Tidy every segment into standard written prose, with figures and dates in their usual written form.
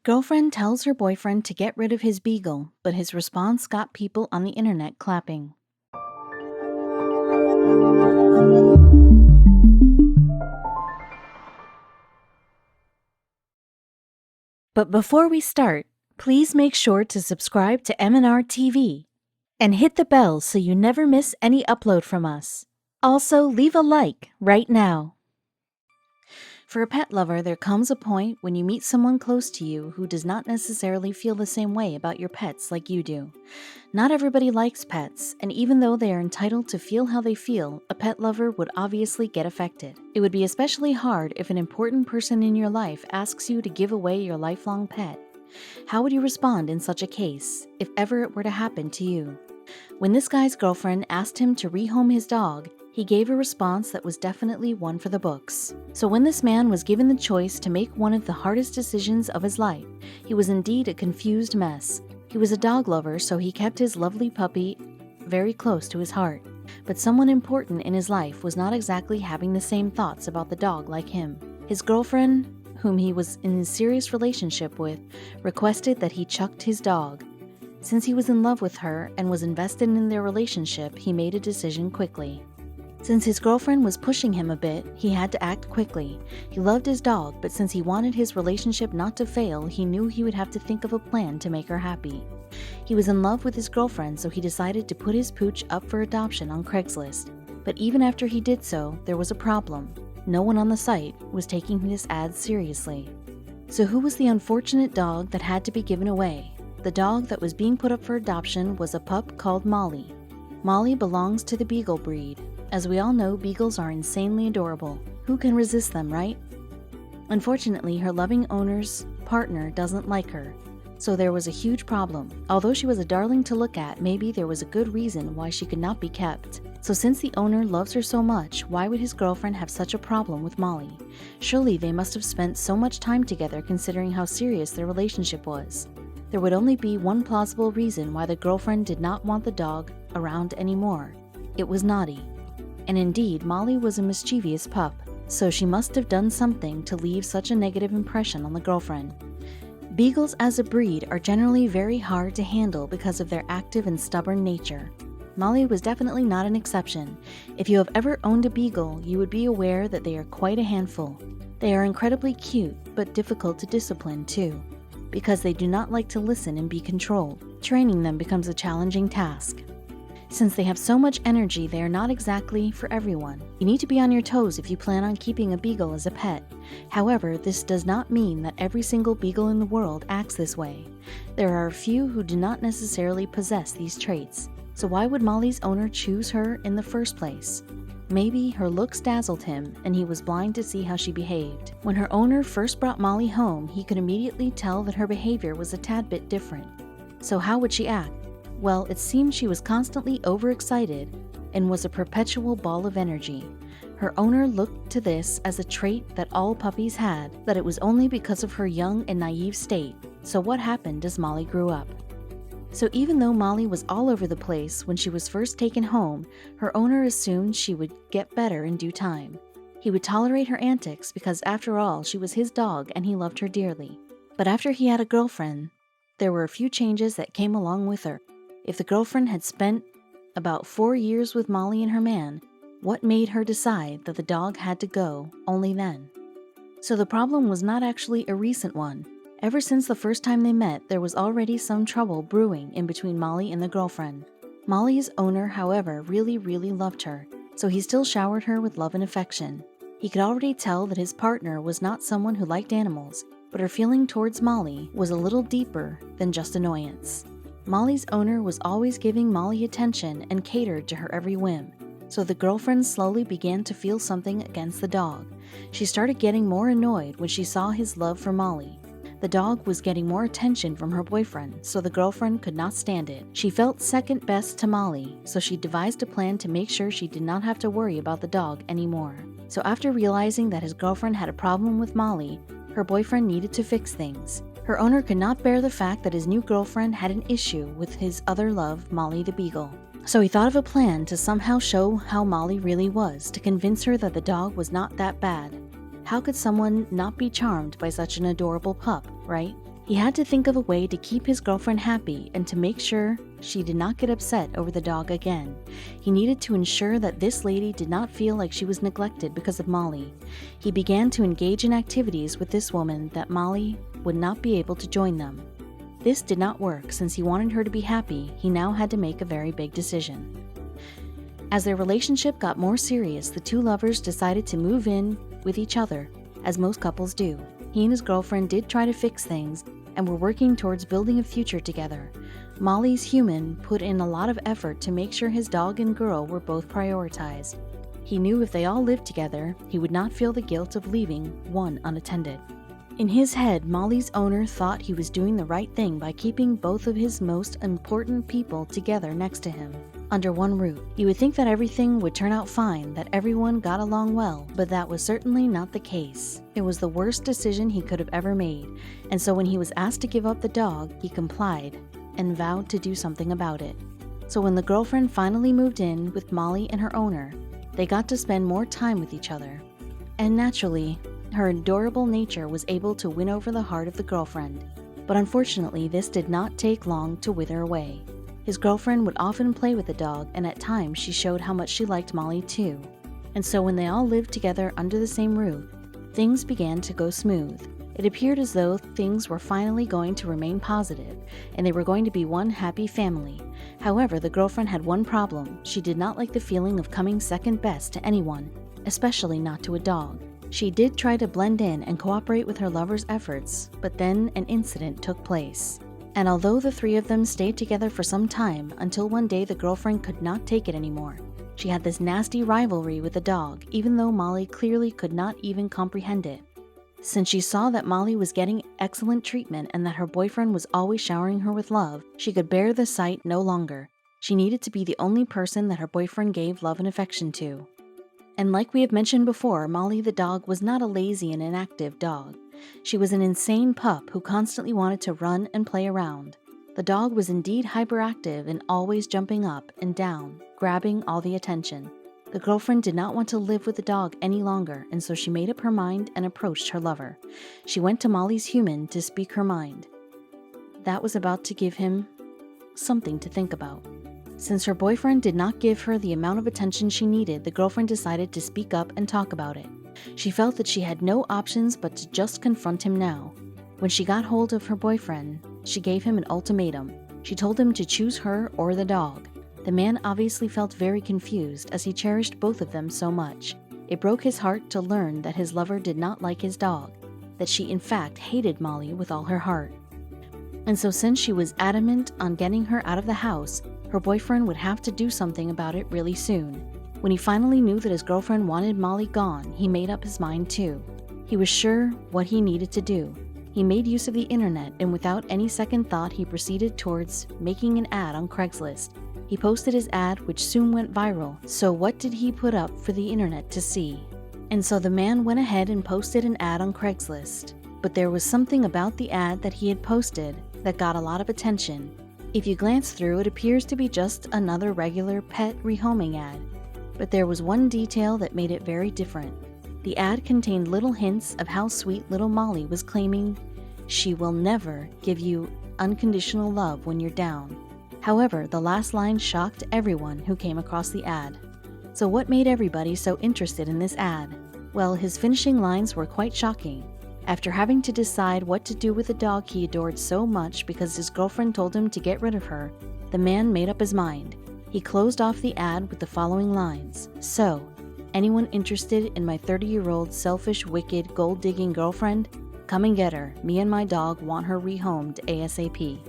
Girlfriend tells her boyfriend to get rid of his Beagle, but his response got people on the internet clapping. But before we start, please make sure to subscribe to M&R TV and hit the bell so you never miss any upload from us. Also, leave a like right now. For a pet lover, there comes a point when you meet someone close to you who does not necessarily feel the same way about your pets like you do. Not everybody likes pets, and even though they are entitled to feel how they feel, a pet lover would obviously get affected. It would be especially hard if an important person in your life asks you to give away your lifelong pet. How would you respond in such a case, if ever it were to happen to you? When this guy's girlfriend asked him to rehome his dog, he gave a response that was definitely one for the books. So when this man was given the choice to make one of the hardest decisions of his life, he was indeed a confused mess. He was a dog lover, so he kept his lovely puppy very close to his heart. But someone important in his life was not exactly having the same thoughts about the dog like him. His girlfriend, whom he was in a serious relationship with, requested that he chucked his dog. Since he was in love with her and was invested in their relationship, he made a decision quickly. Since his girlfriend was pushing him a bit, he had to act quickly. He loved his dog, but since he wanted his relationship not to fail, he knew he would have to think of a plan to make her happy. He was in love with his girlfriend, so he decided to put his pooch up for adoption on Craigslist. But even after he did so, there was a problem. No one on the site was taking this ad seriously. So who was the unfortunate dog that had to be given away? The dog that was being put up for adoption was a pup called Molly. Molly belongs to the Beagle breed. As we all know, Beagles are insanely adorable. Who can resist them, right? Unfortunately, her loving owner's partner doesn't like her, so there was a huge problem. Although she was a darling to look at, maybe there was a good reason why she could not be kept. So since the owner loves her so much, why would his girlfriend have such a problem with Molly? Surely they must have spent so much time together considering how serious their relationship was. There would only be one plausible reason why the girlfriend did not want the dog around anymore. It was naughty. And indeed, Molly was a mischievous pup, so she must have done something to leave such a negative impression on the girlfriend. Beagles as a breed are generally very hard to handle because of their active and stubborn nature. Molly was definitely not an exception. If you have ever owned a Beagle, you would be aware that they are quite a handful. They are incredibly cute, but difficult to discipline too, because they do not like to listen and be controlled. Training them becomes a challenging task. Since they have so much energy, they are not exactly for everyone. You need to be on your toes if you plan on keeping a Beagle as a pet. However, this does not mean that every single Beagle in the world acts this way. There are a few who do not necessarily possess these traits. So why would Molly's owner choose her in the first place? Maybe her looks dazzled him, and he was blind to see how she behaved. When her owner first brought Molly home, he could immediately tell that her behavior was a tad bit different. So how would she act? Well, it seemed she was constantly overexcited and was a perpetual ball of energy. Her owner looked to this as a trait that all puppies had, that it was only because of her young and naive state. So what happened as Molly grew up? So even though Molly was all over the place when she was first taken home, her owner assumed she would get better in due time. He would tolerate her antics because after all, she was his dog and he loved her dearly. But after he had a girlfriend, there were a few changes that came along with her. If the girlfriend had spent about 4 years with Molly and her man, what made her decide that the dog had to go only then? So the problem was not actually a recent one. Ever since the first time they met, there was already some trouble brewing in between Molly and the girlfriend. Molly's owner, however, really loved her, so he still showered her with love and affection. He could already tell that his partner was not someone who liked animals, but her feeling towards Molly was a little deeper than just annoyance. Molly's owner was always giving Molly attention and catered to her every whim, so the girlfriend slowly began to feel something against the dog. She started getting more annoyed when she saw his love for Molly. The dog was getting more attention from her boyfriend, so the girlfriend could not stand it. She felt second best to Molly, so she devised a plan to make sure she did not have to worry about the dog anymore. So after realizing that his girlfriend had a problem with Molly, her boyfriend needed to fix things. Her owner could not bear the fact that his new girlfriend had an issue with his other love, Molly the Beagle. So he thought of a plan to somehow show how Molly really was, to convince her that the dog was not that bad. How could someone not be charmed by such an adorable pup, right? He had to think of a way to keep his girlfriend happy and to make sure she did not get upset over the dog again. He needed to ensure that this lady did not feel like she was neglected because of Molly. He began to engage in activities with this woman that Molly would not be able to join them. This did not work. Since he wanted her to be happy, he now had to make a very big decision. As their relationship got more serious, the two lovers decided to move in with each other, as most couples do. He and his girlfriend did try to fix things and were working towards building a future together. Molly's human put in a lot of effort to make sure his dog and girl were both prioritized. He knew if they all lived together, he would not feel the guilt of leaving one unattended. In his head, Molly's owner thought he was doing the right thing by keeping both of his most important people together next to him, under one roof. You would think that everything would turn out fine, that everyone got along well, but that was certainly not the case. It was the worst decision he could have ever made, and so when he was asked to give up the dog, he complied and vowed to do something about it. So when the girlfriend finally moved in with Molly and her owner, they got to spend more time with each other. And naturally, her adorable nature was able to win over the heart of the girlfriend. But unfortunately, this did not take long to wither away. His girlfriend would often play with the dog, and at times she showed how much she liked Molly too. And so when they all lived together under the same roof, things began to go smooth. It appeared as though things were finally going to remain positive, and they were going to be one happy family. However, the girlfriend had one problem. She did not like the feeling of coming second best to anyone, especially not to a dog. She did try to blend in and cooperate with her lover's efforts, but then an incident took place. And although the three of them stayed together for some time, until one day the girlfriend could not take it anymore. She had this nasty rivalry with the dog, even though Molly clearly could not even comprehend it. Since she saw that Molly was getting excellent treatment and that her boyfriend was always showering her with love, she could bear the sight no longer. She needed to be the only person that her boyfriend gave love and affection to. And like we have mentioned before, Molly the dog was not a lazy and inactive dog. She was an insane pup who constantly wanted to run and play around. The dog was indeed hyperactive and always jumping up and down, grabbing all the attention. The girlfriend did not want to live with the dog any longer, and so she made up her mind and approached her lover. She went to Molly's human to speak her mind. That was about to give him something to think about. Since her boyfriend did not give her the amount of attention she needed, the girlfriend decided to speak up and talk about it. She felt that she had no options but to just confront him now. When she got hold of her boyfriend, she gave him an ultimatum. She told him to choose her or the dog. The man obviously felt very confused as he cherished both of them so much. It broke his heart to learn that his lover did not like his dog, that she in fact hated Molly with all her heart. And so since she was adamant on getting her out of the house, her boyfriend would have to do something about it really soon. When he finally knew that his girlfriend wanted Molly gone, he made up his mind too. He was sure what he needed to do. He made use of the internet, and without any second thought, he proceeded towards making an ad on Craigslist. He posted his ad, which soon went viral. So what did he put up for the internet to see? And so the man went ahead and posted an ad on Craigslist. But there was something about the ad that he had posted that got a lot of attention. If you glance through, it appears to be just another regular pet rehoming ad. But there was one detail that made it very different. The ad contained little hints of how sweet little Molly was claiming she will never give you unconditional love when you're down. However, the last line shocked everyone who came across the ad. So what made everybody so interested in this ad? Well, his finishing lines were quite shocking. After having to decide what to do with the dog he adored so much because his girlfriend told him to get rid of her, the man made up his mind. He closed off the ad with the following lines. So, anyone interested in my 30-year-old selfish, wicked, gold-digging girlfriend? Come and get her. Me and my dog want her rehomed ASAP.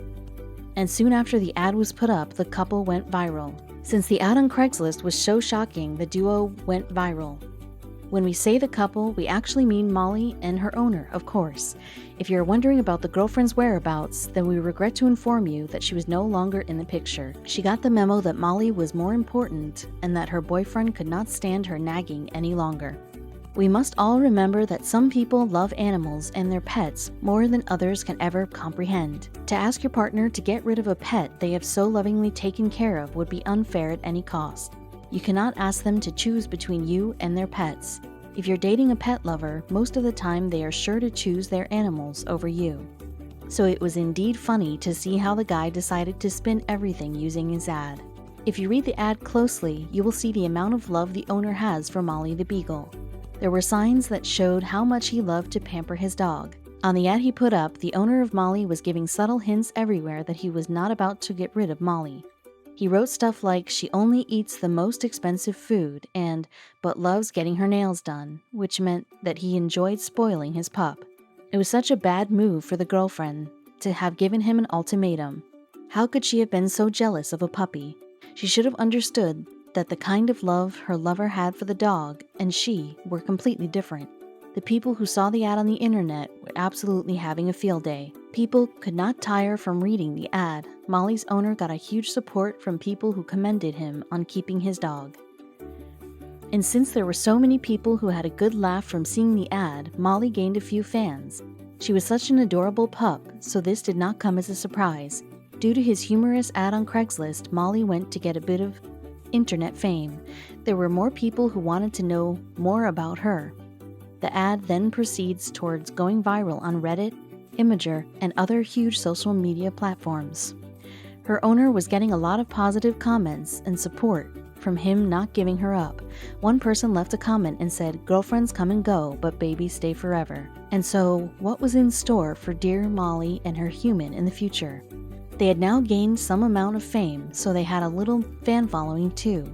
And soon after the ad was put up, the couple went viral. Since the ad on Craigslist was so shocking, the duo went viral. When we say the couple, we actually mean Molly and her owner, of course. If you're wondering about the girlfriend's whereabouts, then we regret to inform you that she was no longer in the picture. She got the memo that Molly was more important and that her boyfriend could not stand her nagging any longer. We must all remember that some people love animals and their pets more than others can ever comprehend. To ask your partner to get rid of a pet they have so lovingly taken care of would be unfair at any cost. You cannot ask them to choose between you and their pets. If you're dating a pet lover, most of the time they are sure to choose their animals over you. So it was indeed funny to see how the guy decided to spin everything using his ad. If you read the ad closely, you will see the amount of love the owner has for Molly the Beagle. There were signs that showed how much he loved to pamper his dog. On the ad he put up, the owner of Molly was giving subtle hints everywhere that he was not about to get rid of Molly. He wrote stuff like she only eats the most expensive food and but loves getting her nails done, which meant that he enjoyed spoiling his pup. It was such a bad move for the girlfriend to have given him an ultimatum. How could she have been so jealous of a puppy? She should have understood that the kind of love her lover had for the dog and she were completely different. The people who saw the ad on the internet were absolutely having a field day. People could not tire from reading the ad. Molly's owner got a huge support from people who commended him on keeping his dog. And since there were so many people who had a good laugh from seeing the ad, Molly gained a few fans. She was such an adorable pup, so this did not come as a surprise. Due to his humorous ad on Craigslist, Molly went to get a bit of internet fame. There were more people who wanted to know more about her. The ad then proceeds towards going viral on Reddit, Imgur, and other huge social media platforms. Her owner was getting a lot of positive comments and support from him not giving her up. One person left a comment and said, "Girlfriends come and go, but babies stay forever." And so, what was in store for dear Molly and her human in the future? They had now gained some amount of fame, so they had a little fan following too.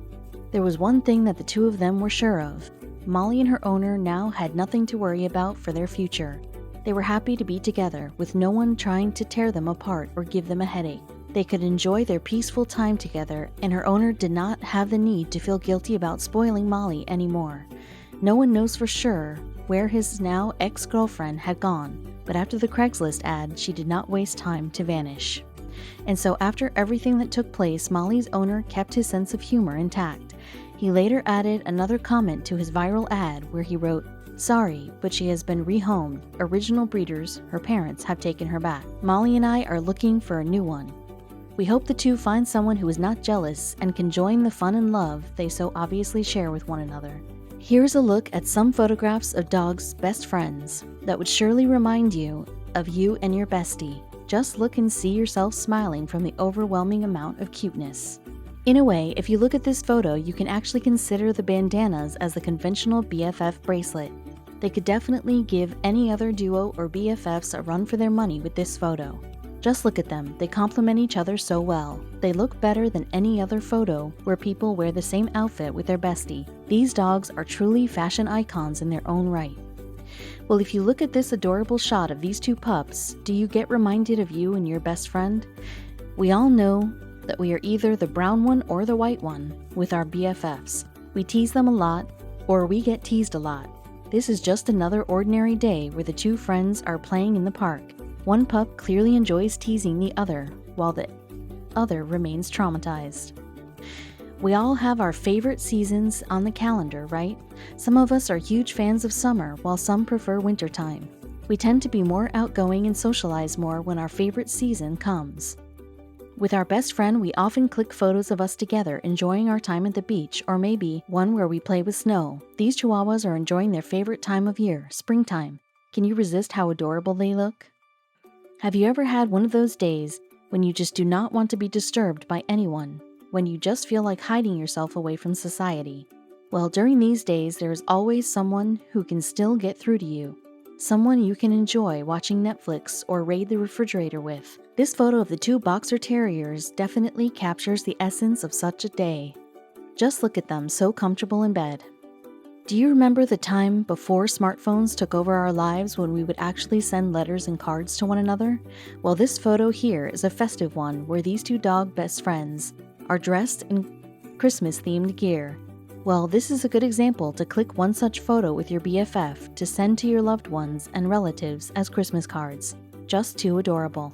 There was one thing that the two of them were sure of. Molly and her owner now had nothing to worry about for their future. They were happy to be together, with no one trying to tear them apart or give them a headache. They could enjoy their peaceful time together, and her owner did not have the need to feel guilty about spoiling Molly anymore. No one knows for sure where his now ex-girlfriend had gone, but after the Craigslist ad, she did not waste time to vanish. And so after everything that took place, Molly's owner kept his sense of humor intact. He later added another comment to his viral ad where he wrote, "Sorry, but she has been rehomed. Original breeders, her parents, have taken her back. Molly and I are looking for a new one." We hope the two find someone who is not jealous and can join the fun and love they so obviously share with one another. Here's a look at some photographs of dogs' best friends that would surely remind you of you and your bestie. Just look and see yourself smiling from the overwhelming amount of cuteness. In a way, if you look at this photo, you can actually consider the bandanas as the conventional BFF bracelet. They could definitely give any other duo or BFFs a run for their money with this photo. Just look at them, they complement each other so well. They look better than any other photo where people wear the same outfit with their bestie. These dogs are truly fashion icons in their own right. Well, if you look at this adorable shot of these two pups, do you get reminded of you and your best friend? We all know that we are either the brown one or the white one with our BFFs. We tease them a lot, or we get teased a lot. This is just another ordinary day where the two friends are playing in the park. One pup clearly enjoys teasing the other, while the other remains traumatized. We all have our favorite seasons on the calendar, right? Some of us are huge fans of summer, while some prefer wintertime. We tend to be more outgoing and socialize more when our favorite season comes. With our best friend, we often click photos of us together, enjoying our time at the beach, or maybe one where we play with snow. These chihuahuas are enjoying their favorite time of year, springtime. Can you resist how adorable they look? Have you ever had one of those days when you just do not want to be disturbed by anyone, when you just feel like hiding yourself away from society? Well, during these days, there is always someone who can still get through to you. Someone you can enjoy watching Netflix or raid the refrigerator with. This photo of the two boxer terriers definitely captures the essence of such a day. Just look at them, so comfortable in bed. Do you remember the time before smartphones took over our lives when we would actually send letters and cards to one another? Well, this photo here is a festive one where these two dog best friends are dressed in Christmas-themed gear. Well, this is a good example to click one such photo with your BFF to send to your loved ones and relatives as Christmas cards. Just too adorable.